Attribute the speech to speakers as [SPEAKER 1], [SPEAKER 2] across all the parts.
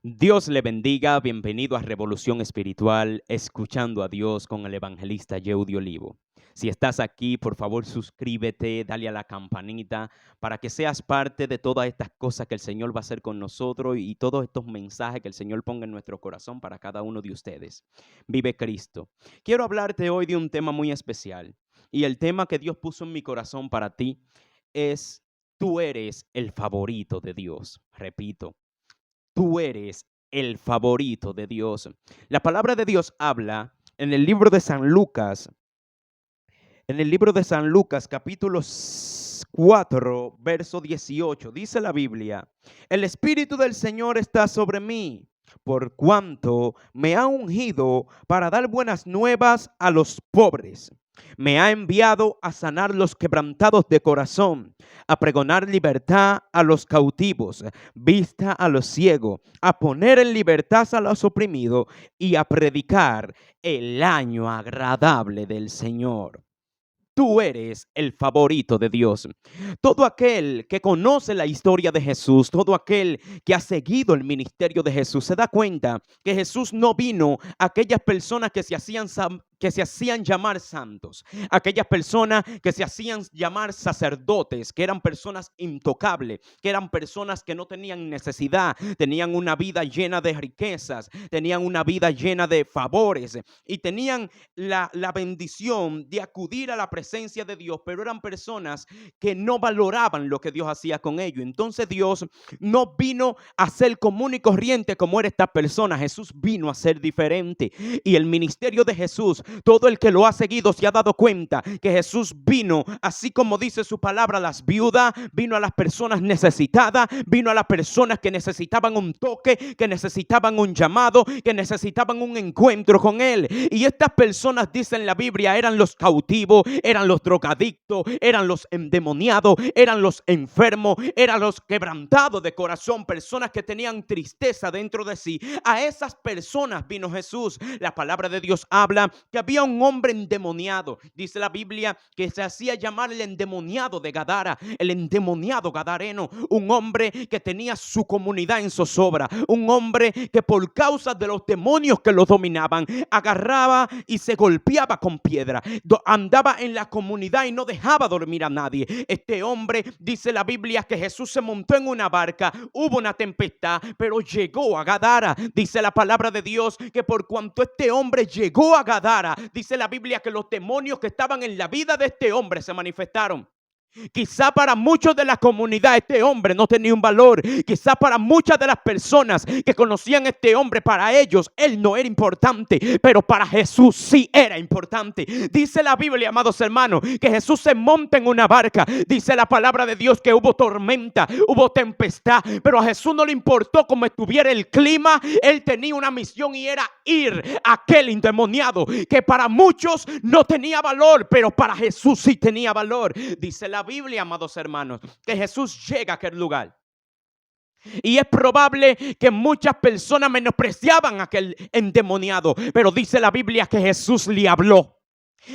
[SPEAKER 1] Dios le bendiga, bienvenido a Revolución Espiritual, escuchando a Dios con el evangelista Yeudy Olivo. Si estás aquí, por favor suscríbete, dale a la campanita para que seas parte de todas estas cosas que el Señor va a hacer con nosotros y todos estos mensajes que el Señor ponga en nuestro corazón para cada uno de ustedes. Vive Cristo. Quiero hablarte hoy de un tema muy especial y el tema que Dios puso en mi corazón para ti es: tú eres el favorito de Dios. Repito. Tú eres el favorito de Dios. La palabra de Dios habla en el libro de San Lucas, capítulo 4, verso 18. Dice la Biblia: el Espíritu del Señor está sobre mí, por cuanto me ha ungido para dar buenas nuevas a los pobres. Me ha enviado a sanar los quebrantados de corazón, a pregonar libertad a los cautivos, vista a los ciegos, a poner en libertad a los oprimidos y a predicar el año agradable del Señor. Tú eres el favorito de Dios. Todo aquel que conoce la historia de Jesús, todo aquel que ha seguido el ministerio de Jesús, se da cuenta que Jesús no vino a aquellas personas que se hacían llamar santos, aquellas personas que se hacían llamar sacerdotes, que eran personas intocables, que eran personas que no tenían necesidad, tenían una vida llena de riquezas, tenían una vida llena de favores y tenían la bendición de acudir a la presencia de Dios, pero eran personas que no valoraban lo que Dios hacía con ellos. Entonces Dios no vino a ser común y corriente como era esta persona. Jesús vino a ser diferente, y el ministerio de Jesús, todo el que lo ha seguido se ha dado cuenta que Jesús vino, así como dice su palabra, a las viudas, vino a las personas necesitadas, vino a las personas que necesitaban un toque, que necesitaban un llamado, que necesitaban un encuentro con Él. Y estas personas, dice en la Biblia, eran los cautivos, eran los drogadictos, eran los endemoniados, eran los enfermos, eran los quebrantados de corazón, personas que tenían tristeza dentro de sí. A esas personas vino Jesús. La palabra de Dios habla que había un hombre endemoniado. Dice la Biblia que se hacía llamar el endemoniado de Gadara, el endemoniado gadareno, un hombre que tenía su comunidad en zozobra, un hombre que por causa de los demonios que lo dominaban, agarraba y se golpeaba con piedra, andaba en la comunidad y no dejaba dormir a nadie. Este hombre, dice la Biblia, que Jesús se montó en una barca, hubo una tempestad, pero llegó a Gadara. Dice la palabra de Dios que por cuanto este hombre llegó a Gadara, dice la Biblia que los demonios que estaban en la vida de este hombre se manifestaron. Quizá para muchos de la comunidad este hombre no tenía un valor. Quizá para muchas de las personas que conocían a este hombre, para ellos él no era importante, pero para Jesús sí era importante. Dice la Biblia, amados hermanos, que Jesús se monta en una barca. Dice la palabra de Dios que hubo tormenta, hubo tempestad, pero a Jesús no le importó cómo estuviera el clima. Él tenía una misión y era ir a aquel endemoniado que para muchos no tenía valor, pero para Jesús sí tenía valor. Dice la Biblia, amados hermanos, que Jesús llega a aquel lugar. Y es probable que muchas personas menospreciaban a aquel endemoniado, pero dice la Biblia que Jesús le habló.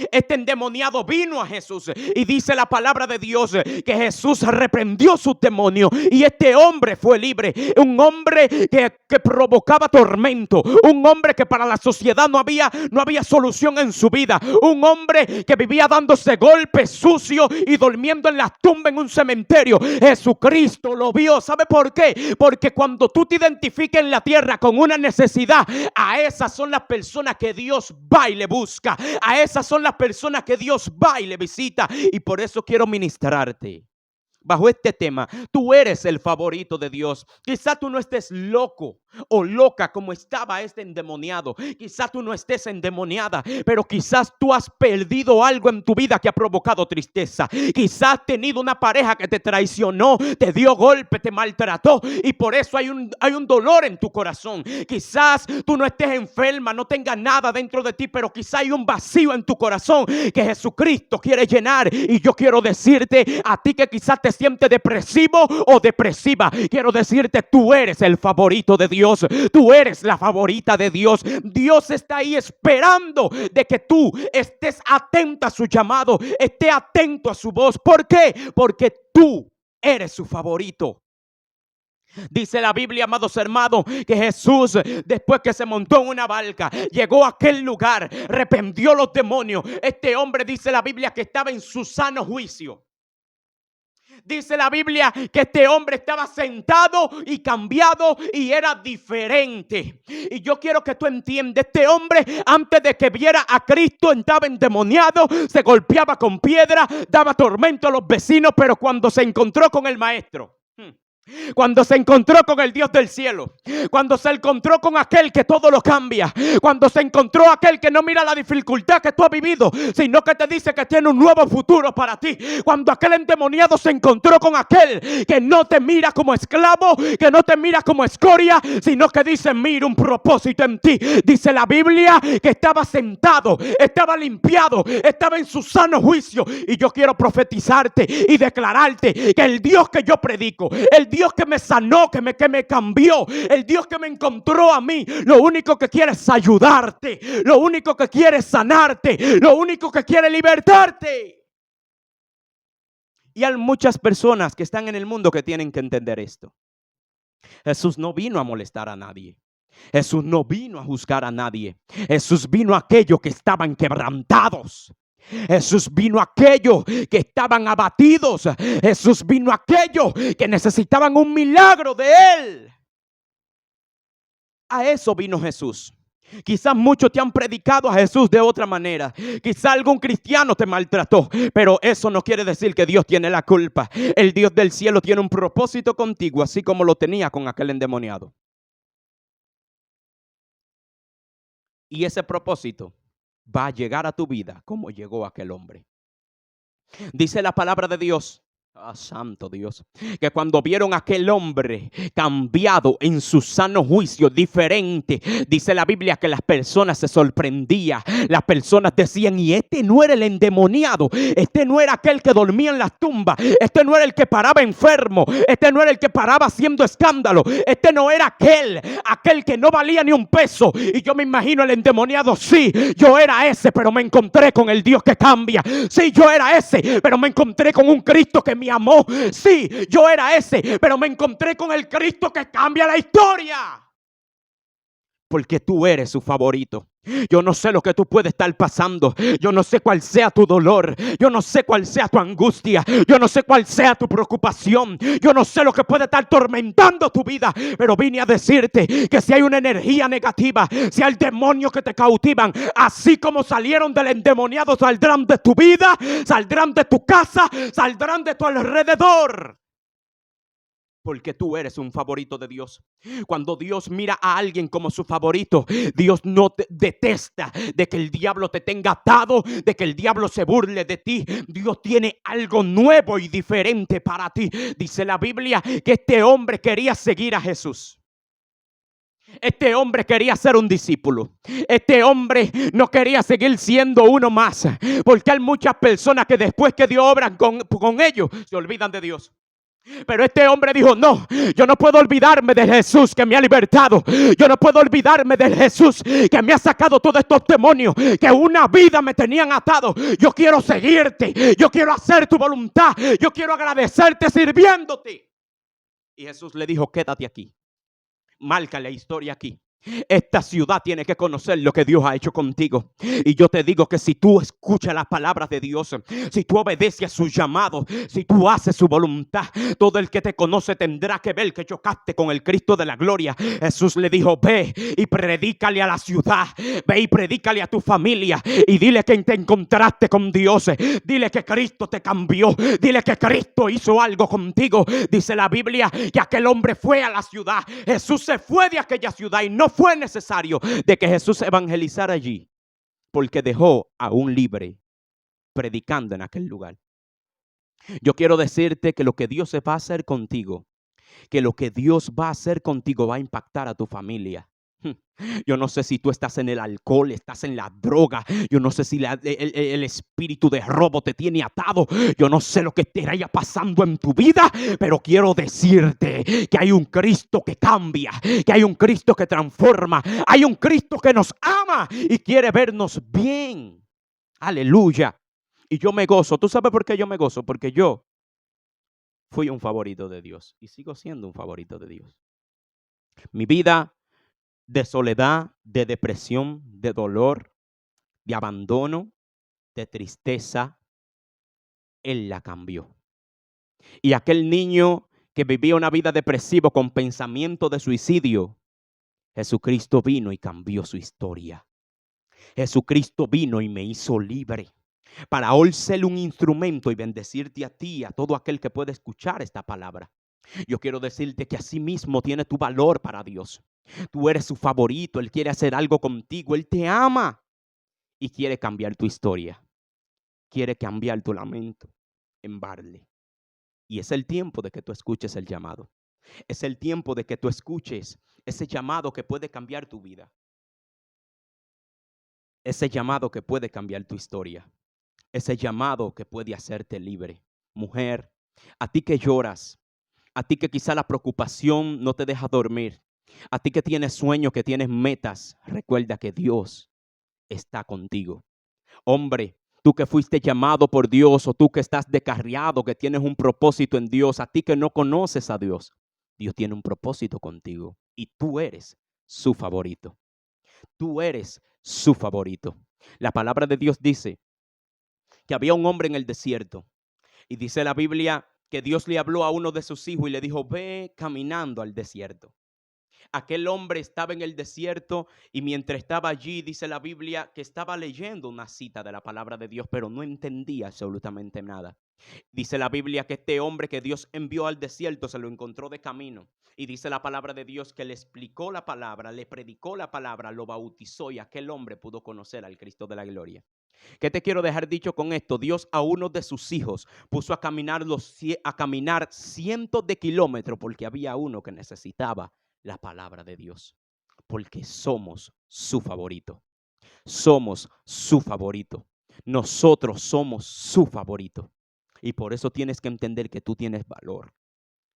[SPEAKER 1] Este endemoniado vino a Jesús y dice la palabra de Dios que Jesús reprendió sus demonios y este hombre fue libre. Un hombre que provocaba tormento, un hombre que para la sociedad no había solución en su vida, un hombre que vivía dándose golpes sucios y durmiendo en la tumba en un cementerio. Jesucristo lo vio. ¿Sabe por qué? Porque cuando tú te identificas en la tierra con una necesidad, a esas son las personas que Dios va y le busca, a esas son las personas que Dios va y le visita. Y por eso quiero ministrarte bajo este tema. Tú eres el favorito de Dios. Quizá tú no estés loco o loca como estaba este endemoniado. Quizá tú no estés endemoniada, pero quizás tú has perdido algo en tu vida que ha provocado tristeza. Quizás has tenido una pareja que te traicionó, te dio golpe, te maltrató y por eso hay un dolor en tu corazón. Quizás tú no estés enferma, no tengas nada dentro de ti, pero quizás hay un vacío en tu corazón que Jesucristo quiere llenar. Y yo quiero decirte a ti que quizás te sientes depresivo o depresiva, quiero decirte, tú eres el favorito de Dios. Tú eres la favorita de Dios. Dios está ahí esperando de que tú estés atenta a su llamado, esté atento a su voz. ¿Por qué? Porque tú eres su favorito. Dice la Biblia, amados hermanos, que Jesús, después que se montó en una barca, llegó a aquel lugar, reprendió los demonios. Este hombre, dice la Biblia, que estaba en su sano juicio. Dice la Biblia que este hombre estaba sentado y cambiado y era diferente. Y yo quiero que tú entiendas, este hombre antes de que viera a Cristo estaba endemoniado, se golpeaba con piedra, daba tormento a los vecinos, pero cuando se encontró con el maestro, cuando se encontró con el Dios del cielo, cuando se encontró con aquel que todo lo cambia, cuando se encontró aquel que no mira la dificultad que tú has vivido, sino que te dice que tiene un nuevo futuro para ti, cuando aquel endemoniado se encontró con aquel que no te mira como esclavo, que no te mira como escoria, sino que dice: mira un propósito en ti. Dice la Biblia que estaba sentado, estaba limpiado, estaba en su sano juicio. Y yo quiero profetizarte y declararte que el Dios que yo predico, el Dios que me sanó, que me cambió, el Dios que me encontró a mí, lo único que quiere es ayudarte, lo único que quiere es sanarte, lo único que quiere es libertarte. Y hay muchas personas que están en el mundo que tienen que entender esto. Jesús no vino a molestar a nadie. Jesús no vino a juzgar a nadie. Jesús vino a aquellos que estaban quebrantados. Jesús vino a aquellos que estaban abatidos. Jesús vino a aquellos que necesitaban un milagro de Él. A eso vino Jesús. Quizás muchos te han predicado a Jesús de otra manera. Quizás algún cristiano te maltrató, pero eso no quiere decir que Dios tiene la culpa. El Dios del cielo tiene un propósito contigo, así como lo tenía con aquel endemoniado. Y ese propósito va a llegar a tu vida como llegó aquel hombre. Dice la palabra de Dios, santo Dios, que cuando vieron a aquel hombre cambiado en su sano juicio, diferente, dice la Biblia que las personas se sorprendían. Las personas decían: y este no era el endemoniado, este no era aquel que dormía en las tumbas, este no era el que paraba enfermo, este no era el que paraba haciendo escándalo, este no era aquel que no valía ni un peso. Y yo me imagino el endemoniado: sí, yo era ese, pero me encontré con el Dios que cambia. Sí, yo era ese, pero me encontré con un Cristo que me amó. Sí, yo era ese, pero me encontré con el Cristo que cambia la historia. Porque tú eres su favorito. Yo no sé lo que tú puedes estar pasando. Yo no sé cuál sea tu dolor. Yo no sé cuál sea tu angustia. Yo no sé cuál sea tu preocupación. Yo no sé lo que puede estar tormentando tu vida. Pero vine a decirte que si hay una energía negativa, si hay demonios que te cautivan, así como salieron del endemoniado, saldrán de tu vida, saldrán de tu casa, saldrán de tu alrededor. Porque tú eres un favorito de Dios. Cuando Dios mira a alguien como su favorito, Dios no te detesta de que el diablo te tenga atado, de que el diablo se burle de ti. Dios tiene algo nuevo y diferente para ti. Dice la Biblia que este hombre quería seguir a Jesús. Este hombre quería ser un discípulo. Este hombre no quería seguir siendo uno más. Porque hay muchas personas que después que Dios obra con ellos, se olvidan de Dios. Pero este hombre dijo: no, yo no puedo olvidarme de Jesús que me ha libertado. Yo no puedo olvidarme de Jesús que me ha sacado todos estos demonios que una vida me tenían atado. Yo quiero seguirte, yo quiero hacer tu voluntad, yo quiero agradecerte sirviéndote. Y Jesús le dijo: quédate aquí, marca la historia aquí. Esta ciudad tiene que conocer lo que Dios ha hecho contigo. Y yo te digo que si tú escuchas las palabras de Dios, si tú obedeces a su llamado, si tú haces su voluntad, todo el que te conoce tendrá que ver que chocaste con el Cristo de la gloria. Jesús le dijo: ve y predícale a la ciudad, ve y predícale a tu familia y dile que te encontraste con Dios. Dile que Cristo te cambió, dile que Cristo hizo algo contigo. Dice la Biblia que aquel hombre fue a la ciudad. Jesús se fue de aquella ciudad y no fue necesario de que Jesús evangelizara allí, porque dejó a un libre predicando en aquel lugar. Yo quiero decirte que lo que Dios va a hacer contigo, que lo que Dios va a hacer contigo va a impactar a tu familia. Yo no sé si tú estás en el alcohol, estás en la droga. Yo no sé si el espíritu de robo te tiene atado. Yo no sé lo que te vaya pasando en tu vida, pero quiero decirte que hay un Cristo que cambia, que hay un Cristo que transforma, hay un Cristo que nos ama y quiere vernos bien. Aleluya. Y yo me gozo. ¿Tú sabes por qué yo me gozo? Porque yo fui un favorito de Dios y sigo siendo un favorito de Dios. Mi vida de soledad, de depresión, de dolor, de abandono, de tristeza, Él la cambió. Y aquel niño que vivía una vida depresiva con pensamiento de suicidio, Jesucristo vino y cambió su historia. Jesucristo vino y me hizo libre para hoy ser un instrumento y bendecirte a ti y a todo aquel que puede escuchar esta palabra. Yo quiero decirte que así mismo tiene tu valor para Dios. Tú eres su favorito, Él quiere hacer algo contigo, Él te ama y quiere cambiar tu historia. Quiere cambiar tu lamento en baile. Y es el tiempo de que tú escuches el llamado. Es el tiempo de que tú escuches ese llamado que puede cambiar tu vida. Ese llamado que puede cambiar tu historia. Ese llamado que puede hacerte libre. Mujer, a ti que lloras, a ti que quizá la preocupación no te deja dormir, a ti que tienes sueños, que tienes metas, recuerda que Dios está contigo. Hombre, tú que fuiste llamado por Dios o tú que estás descarriado, que tienes un propósito en Dios, a ti que no conoces a Dios, Dios tiene un propósito contigo y tú eres su favorito. Tú eres su favorito. La palabra de Dios dice que había un hombre en el desierto y dice la Biblia que Dios le habló a uno de sus hijos y le dijo, ve caminando al desierto. Aquel hombre estaba en el desierto y mientras estaba allí, dice la Biblia, que estaba leyendo una cita de la palabra de Dios, pero no entendía absolutamente nada. Dice la Biblia que este hombre que Dios envió al desierto se lo encontró de camino. Y dice la palabra de Dios que le explicó la palabra, le predicó la palabra, lo bautizó y aquel hombre pudo conocer al Cristo de la gloria. ¿Qué te quiero dejar dicho con esto? Dios a uno de sus hijos puso a caminar cientos de kilómetros porque había uno que necesitaba la palabra de Dios. Porque somos su favorito. Somos su favorito. Nosotros somos su favorito. Y por eso tienes que entender que tú tienes valor.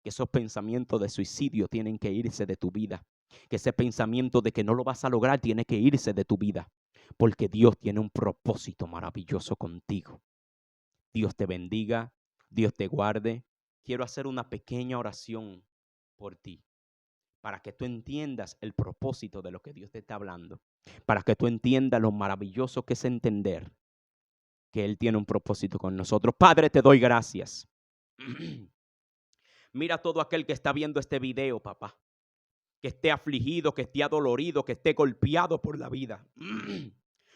[SPEAKER 1] Que esos pensamientos de suicidio tienen que irse de tu vida. Que ese pensamiento de que no lo vas a lograr tiene que irse de tu vida. Porque Dios tiene un propósito maravilloso contigo. Dios te bendiga, Dios te guarde. Quiero hacer una pequeña oración por ti, para que tú entiendas el propósito de lo que Dios te está hablando, para que tú entiendas lo maravilloso que es entender que Él tiene un propósito con nosotros. Padre, te doy gracias. Mira a todo aquel que está viendo este video, papá, que esté afligido, que esté adolorido, que esté golpeado por la vida.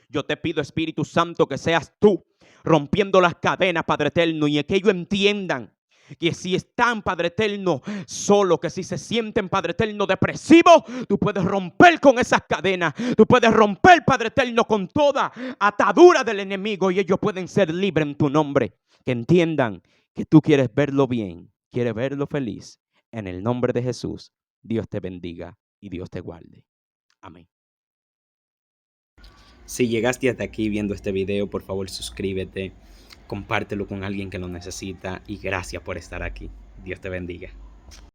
[SPEAKER 1] Yo te pido, Espíritu Santo, que seas tú rompiendo las cadenas, Padre eterno, y que ellos entiendan que si están, Padre eterno, solo, que si se sienten, Padre eterno, depresivos, tú puedes romper con esas cadenas. Tú puedes romper, Padre eterno, con toda atadura del enemigo y ellos pueden ser libres en tu nombre. Que entiendan que tú quieres verlo bien, quieres verlo feliz. En el nombre de Jesús, Dios te bendiga y Dios te guarde. Amén. Si llegaste hasta aquí viendo este video, por favor suscríbete, compártelo con alguien que lo necesita y gracias por estar aquí. Dios te bendiga.